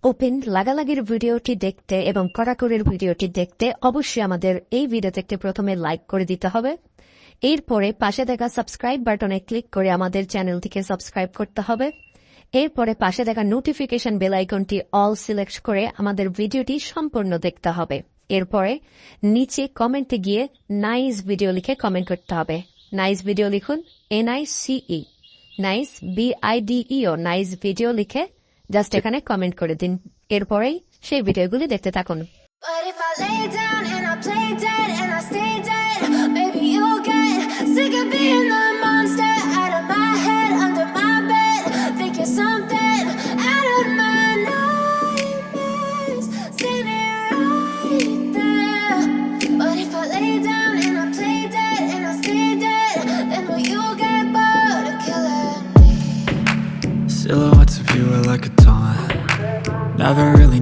Open লাগালাগির ভিডিওটি দেখতে এবং কড়াকড়ির ভিডিওটি দেখতে অবশ্যই আমাদের এই ভিডিওতে একটি প্রথমে লাইক করে দিতে হবে। এরপরে পাশে দেখা সাবস্ক্রাইব বাটনে ক্লিক করে আমাদের চ্যানেলটিকে সাবস্ক্রাইব করতে হবে। এরপরে পাশে দেখা নোটিফিকেশন বেল আইকনটি অল সিলেক্ট করে আমাদের ভিডিওটি সম্পূর্ণ দেখতে হবে। এরপরে নিচে কমেন্টে গিয়ে নাইস ভিডিও লিখে কমেন্ট করতে হবে। নাইস ভিডিও লিখুন, NICE, nice BIDEO, nice video লিখে জাস্ট এখানে কমেন্ট করে দিন। এরপরেই সেই ভিডিওগুলি দেখতে থাকুন। But if I lay down and I play dead and I stay dead, maybe you'll get sick of being the monster out of my head, under my bed. Think you're something out of my nightmares, standing right there. But if I lay down and I play dead and I stay dead, then will you get bored of killing me? Silhouettes of you are like a taunt. Never really